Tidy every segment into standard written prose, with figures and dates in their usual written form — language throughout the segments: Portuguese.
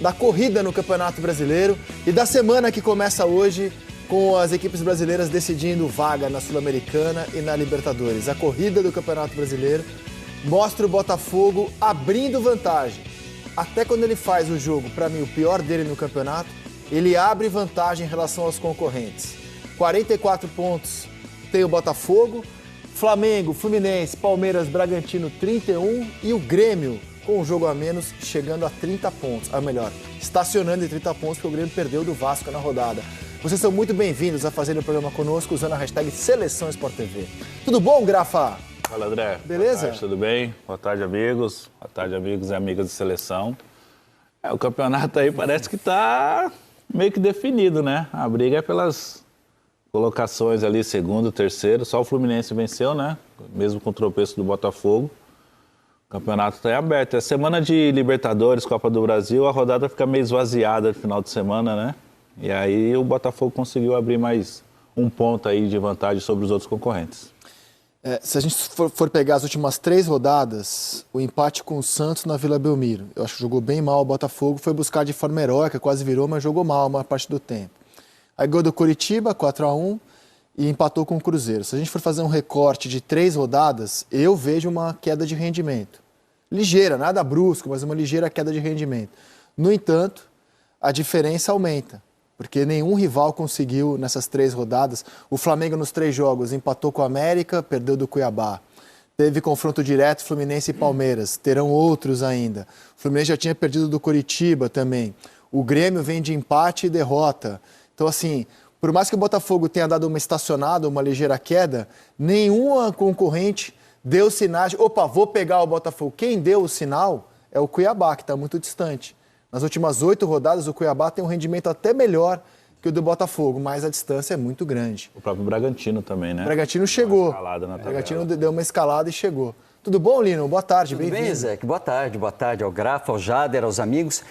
da corrida no Campeonato Brasileiro e da semana que começa hoje com as equipes brasileiras decidindo vaga na Sul-Americana e na Libertadores. A corrida do Campeonato Brasileiro mostra o Botafogo abrindo vantagem. Até quando ele faz o jogo, para mim, o pior dele no campeonato, ele abre vantagem em relação aos concorrentes. 44 pontos tem o Botafogo, Flamengo, Fluminense, Palmeiras, Bragantino 31 e o Grêmio, com um jogo a menos, chegando a 30 pontos. Ou melhor, estacionando em 30 pontos, porque o Grêmio perdeu do Vasco na rodada. Vocês são muito bem-vindos a fazer o programa conosco usando a hashtag Seleção Sport TV. Tudo bom, Grafa? Fala, André. Beleza? Boa tarde, tudo bem? Boa tarde, amigos. Boa tarde, amigos e amigas de seleção. O campeonato aí parece que tá meio que definido, né? A briga é pelas colocações ali, segundo, terceiro. Só o Fluminense venceu, né? Mesmo com o tropeço do Botafogo. O campeonato está aberto. É semana de Libertadores, Copa do Brasil, a rodada fica meio esvaziada no final de semana, né? E aí o Botafogo conseguiu abrir mais um ponto aí de vantagem sobre os outros concorrentes. Se a gente for pegar as últimas 3 rodadas, o empate com o Santos na Vila Belmiro, eu acho que jogou bem mal o Botafogo, foi buscar de forma heróica, quase virou, mas jogou mal a maior parte do tempo. Aí gol do Coritiba, 4-1, e empatou com o Cruzeiro. Se a gente for fazer um recorte de 3 rodadas, eu vejo uma queda de rendimento. Ligeira, nada brusco, mas uma ligeira queda de rendimento. No entanto, a diferença aumenta. Porque nenhum rival conseguiu nessas 3 rodadas. O Flamengo nos 3 jogos empatou com o América, perdeu do Cuiabá. Teve confronto direto Fluminense e Palmeiras. Terão outros ainda. O Fluminense já tinha perdido do Coritiba também. O Grêmio vem de empate e derrota. Então, assim, por mais que o Botafogo tenha dado uma estacionada, uma ligeira queda, nenhuma concorrente deu sinais de, opa, vou pegar o Botafogo. Quem deu o sinal é o Cuiabá, que está muito distante. Nas últimas 8 rodadas, o Cuiabá tem um rendimento até melhor que o do Botafogo, mas a distância é muito grande. O próprio Bragantino também, né? O Bragantino chegou. O Bragantino deu uma escalada e chegou. Tudo bom, Lino? Boa tarde, bem-vindo. Tudo bem, Zé? Boa tarde ao Grafa, ao Jader, aos amigos.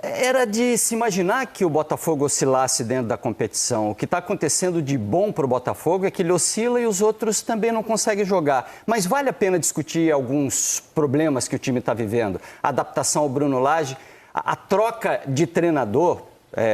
Era de se imaginar que o Botafogo oscilasse dentro da competição. O que está acontecendo de bom para o Botafogo é que ele oscila e os outros também não conseguem jogar. Mas vale a pena discutir alguns problemas que o time está vivendo. A adaptação ao Bruno Lage. A troca de treinador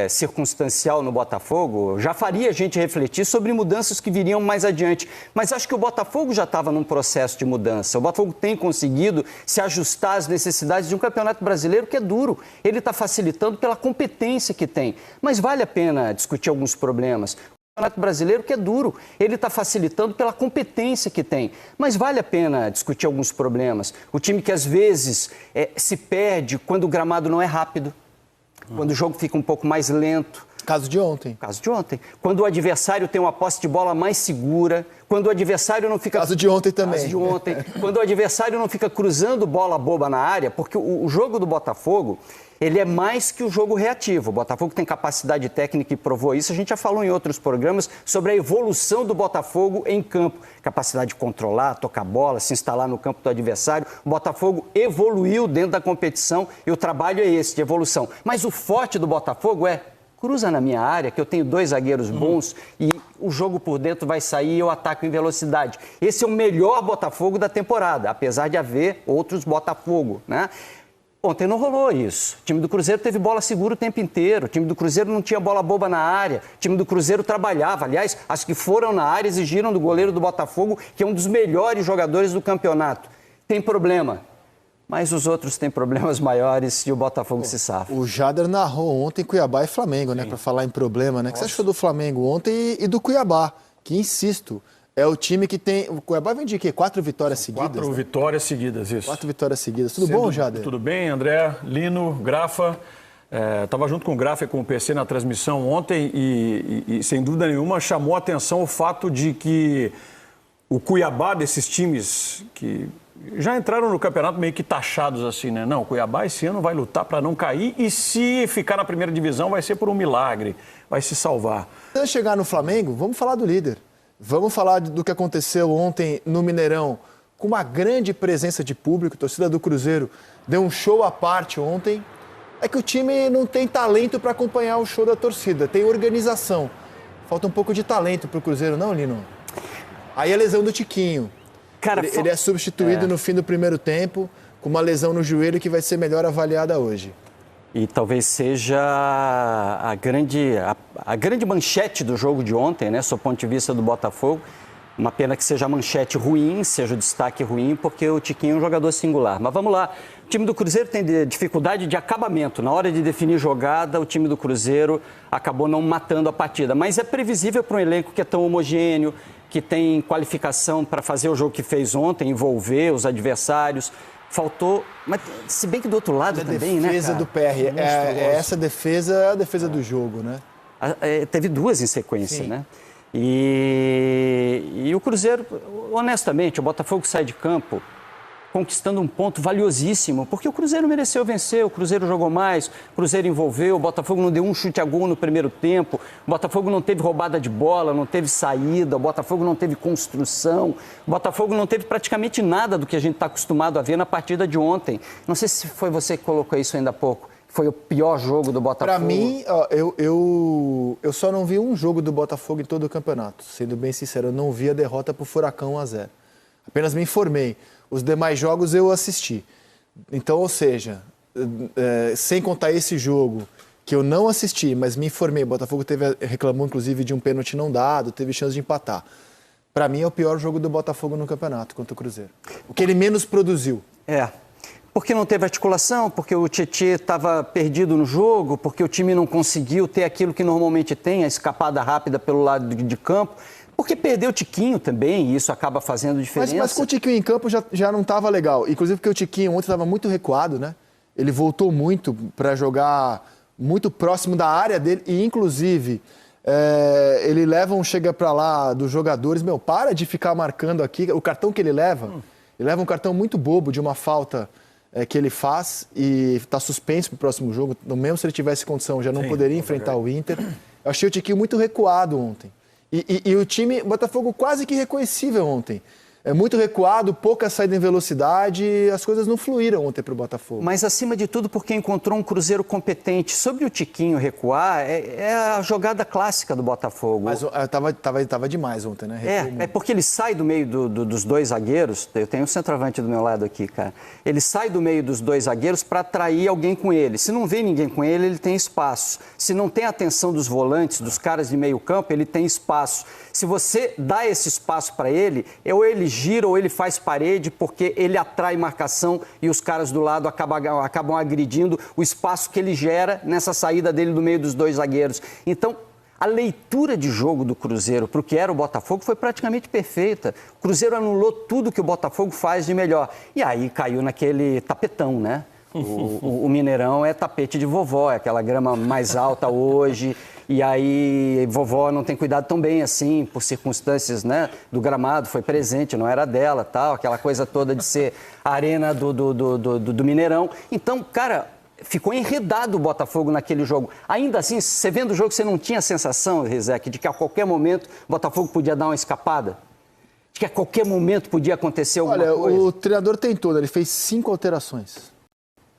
circunstancial no Botafogo já faria a gente refletir sobre mudanças que viriam mais adiante. Mas acho que o Botafogo já estava num processo de mudança. O Botafogo tem conseguido se ajustar às necessidades de um campeonato brasileiro que é duro. Ele está facilitando pela competência que tem. Mas vale a pena discutir alguns problemas. O Campeonato Brasileiro que é duro, ele está facilitando pela competência que tem. Mas vale a pena discutir alguns problemas. O time que às vezes se perde quando o gramado não é rápido, quando o jogo fica um pouco mais lento. Caso de ontem. Quando o adversário tem uma posse de bola mais segura, quando o adversário não fica... Caso de ontem também. Quando o adversário não fica cruzando bola boba na área, porque o jogo do Botafogo, ele é mais que o jogo reativo. O Botafogo tem capacidade técnica e provou isso. A gente já falou em outros programas sobre a evolução do Botafogo em campo. Capacidade de controlar, tocar bola, se instalar no campo do adversário. O Botafogo evoluiu dentro da competição e o trabalho é esse, de evolução. Mas o forte do Botafogo é... cruza na minha área, que eu tenho 2 zagueiros bons e o jogo por dentro vai sair e eu ataco em velocidade. Esse é o melhor Botafogo da temporada, apesar de haver outros Botafogo, né? Ontem não rolou isso. O time do Cruzeiro teve bola segura o tempo inteiro. O time do Cruzeiro não tinha bola boba na área. O time do Cruzeiro trabalhava. Aliás, as que foram na área exigiram do goleiro do Botafogo, que é um dos melhores jogadores do campeonato. Tem problema. Mas os outros têm problemas maiores e o Botafogo se safa. O Jader narrou ontem Cuiabá e Flamengo, né? Para falar em problema, né? O que você achou do Flamengo ontem e do Cuiabá? Que, insisto, é o time que tem... O Cuiabá vem de quê? 4 vitórias seguidas? 4 vitórias seguidas, isso. 4 vitórias seguidas. Tudo bom, Jader? Tudo bem, André, Lino, Grafa. Estava junto com o Grafa e com o PC na transmissão ontem e, sem dúvida nenhuma, chamou a atenção o fato de que o Cuiabá, desses times que já entraram no campeonato meio que taxados assim, né? Não, o Cuiabá esse ano vai lutar para não cair e se ficar na primeira divisão vai ser por um milagre, vai se salvar. Antes de chegar no Flamengo, vamos falar do líder. Vamos falar do que aconteceu ontem no Mineirão, com uma grande presença de público. A torcida do Cruzeiro deu um show à parte ontem. É que o time não tem talento para acompanhar o show da torcida, tem organização. Falta um pouco de talento para o Cruzeiro, não, Lino? Aí a lesão do Tiquinho. Cara, ele é substituído no fim do primeiro tempo, com uma lesão no joelho que vai ser melhor avaliada hoje. E talvez seja a grande manchete do jogo de ontem, né, sob o ponto de vista do Botafogo. Uma pena que seja a manchete ruim, seja o destaque ruim, porque o Tiquinho é um jogador singular. Mas vamos lá, o time do Cruzeiro tem dificuldade de acabamento. Na hora de definir jogada, o time do Cruzeiro acabou não matando a partida. Mas é previsível para um elenco que é tão homogêneo, que tem qualificação para fazer o jogo que fez ontem, envolver os adversários. Faltou, mas se bem que do outro lado também, né, defesa do PR, essa defesa é a defesa do jogo, né? Teve duas em sequência, Sim. né? E o Cruzeiro, honestamente, o Botafogo sai de campo conquistando um ponto valiosíssimo, porque o Cruzeiro mereceu vencer, o Cruzeiro jogou mais, o Cruzeiro envolveu, o Botafogo não deu um chute a gol no primeiro tempo, o Botafogo não teve roubada de bola, não teve saída, o Botafogo não teve construção, o Botafogo não teve praticamente nada do que a gente está acostumado a ver na partida de ontem. Não sei se foi você que colocou isso ainda há pouco. Foi o pior jogo do Botafogo? Para mim, ó, eu só não vi um jogo do Botafogo em todo o campeonato. Sendo bem sincero, eu não vi a derrota para o Furacão 1-0. Apenas me informei. Os demais jogos eu assisti. Então, ou seja, sem contar esse jogo que eu não assisti, mas me informei, o Botafogo reclamou inclusive de um pênalti não dado, teve chance de empatar. Para mim é o pior jogo do Botafogo no campeonato contra o Cruzeiro. O que ele menos produziu. Porque não teve articulação, porque o Tietê estava perdido no jogo, porque o time não conseguiu ter aquilo que normalmente tem, a escapada rápida pelo lado de campo. Porque perdeu o Tiquinho também, e isso acaba fazendo diferença. Mas com o Tiquinho em campo já não estava legal. Inclusive porque o Tiquinho ontem estava muito recuado, né? Ele voltou muito para jogar muito próximo da área dele. E, inclusive, ele chega para lá dos jogadores. Para de ficar marcando aqui. O cartão que ele leva um cartão muito bobo de uma falta que ele faz. E está suspenso para o próximo jogo. Mesmo se ele tivesse condição, já não poderia enfrentar o Inter. Eu achei o Tiquinho muito recuado ontem. E o time, Botafogo quase que reconhecível ontem. Muito recuado, pouca saída em velocidade, as coisas não fluíram ontem para o Botafogo. Mas, acima de tudo, porque encontrou um Cruzeiro competente. Sobre o Tiquinho recuar, é a jogada clássica do Botafogo. Mas tava demais ontem, né? É porque ele sai do meio dos dois zagueiros. Eu tenho um centroavante do meu lado aqui, cara. Ele sai do meio dos dois zagueiros para atrair alguém com ele. Se não vê ninguém com ele, ele tem espaço. Se não tem atenção dos volantes, dos caras de meio campo, ele tem espaço. Se você dá esse espaço para ele, ou ele gira ou ele faz parede, porque ele atrai marcação e os caras do lado acabam agredindo o espaço que ele gera nessa saída dele do meio dos dois zagueiros. Então, a leitura de jogo do Cruzeiro para o que era o Botafogo foi praticamente perfeita. O Cruzeiro anulou tudo que o Botafogo faz de melhor. E aí caiu naquele tapetão, né? O Mineirão é tapete de vovó, é aquela grama mais alta hoje, e aí vovó não tem cuidado tão bem assim, por circunstâncias, né, do gramado, foi presente, não era dela, tal, aquela coisa toda de ser a arena do Mineirão. Então, cara, ficou enredado o Botafogo naquele jogo. Ainda assim, você vendo o jogo, você não tinha a sensação, Rizek, de que a qualquer momento o Botafogo podia dar uma escapada? De que a qualquer momento podia acontecer alguma coisa? Olha, o treinador tentou, ele fez 5 alterações.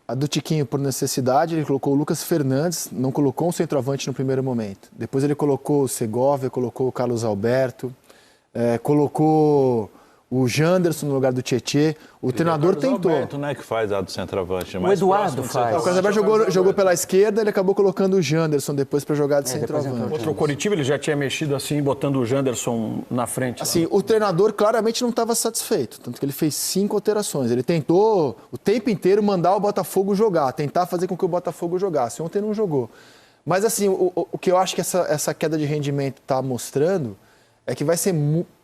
A do Tiquinho, por necessidade, ele colocou o Lucas Fernandes, não colocou um centroavante no primeiro momento. Depois ele colocou o Segovia, colocou o Carlos Alberto, colocou o Janderson no lugar do Tietê. O treinador tentou. O Alberto, né, que faz a do centroavante. O Eduardo faz. O Carlos Alberto jogou pela esquerda, ele acabou colocando o Janderson depois para jogar de centroavante. Contra o Coritiba ele já tinha mexido assim, botando o Janderson na frente. Assim, o treinador claramente não estava satisfeito, tanto que ele fez 5 alterações. Ele tentou o tempo inteiro mandar o Botafogo jogar, tentar fazer com que o Botafogo jogasse. Ontem não jogou. Mas assim, o que eu acho que essa queda de rendimento está mostrando é que vai ser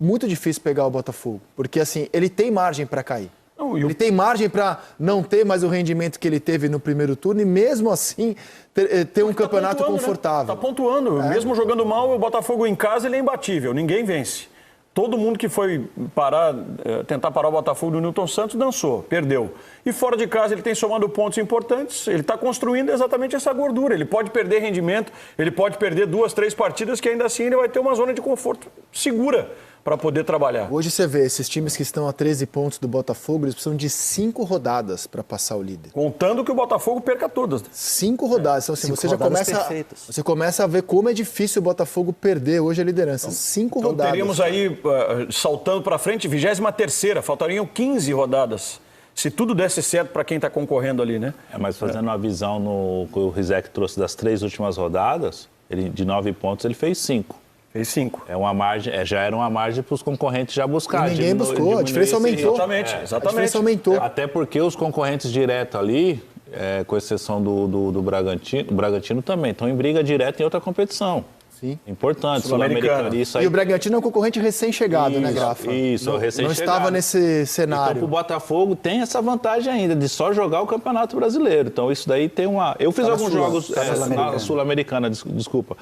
muito difícil pegar o Botafogo, porque assim, ele tem margem para cair. Ele tem margem para não ter mais o rendimento que ele teve no primeiro turno e mesmo assim ter um campeonato confortável. Está pontuando. Mesmo jogando mal, o Botafogo em casa ele é imbatível, ninguém vence. Todo mundo que foi tentar parar o Botafogo do Newton Santos dançou, perdeu. E fora de casa ele tem somado pontos importantes, ele está construindo exatamente essa gordura. Ele pode perder rendimento, ele pode perder 2, 3 partidas que ainda assim ele vai ter uma zona de conforto segura para poder trabalhar. Hoje você vê, esses times que estão a 13 pontos do Botafogo, eles precisam de 5 rodadas para passar o líder. Contando que o Botafogo perca todas. 5 rodadas. Então, assim, você começa a ver como é difícil o Botafogo perder hoje a liderança. 5 rodadas. Teríamos aí, saltando para frente, 23ª, faltariam 15 rodadas. se tudo desse certo para quem está concorrendo ali, né? Mas fazendo uma visão no que o Rizek trouxe das 3 últimas rodadas, ele, de 9 pontos ele fez 5. Fez 5. É uma margem, já era uma margem para os concorrentes já buscarem. Ninguém buscou, a diferença aumentou. Exatamente, A diferença aumentou. Até porque os concorrentes direto ali, com exceção do Bragantino, o Bragantino também estão em briga direta em outra competição. Sim. Importante, Sul-Americana. Isso aí. E o Bragantino é um concorrente recém-chegado, né, Grafa? Isso, não, recém-chegado. não estava nesse Então, cenário. o Botafogo tem essa vantagem ainda de só jogar o Campeonato Brasileiro. Então, isso daí tem uma... Eu fiz alguns jogos na Sul-Americana, desculpa.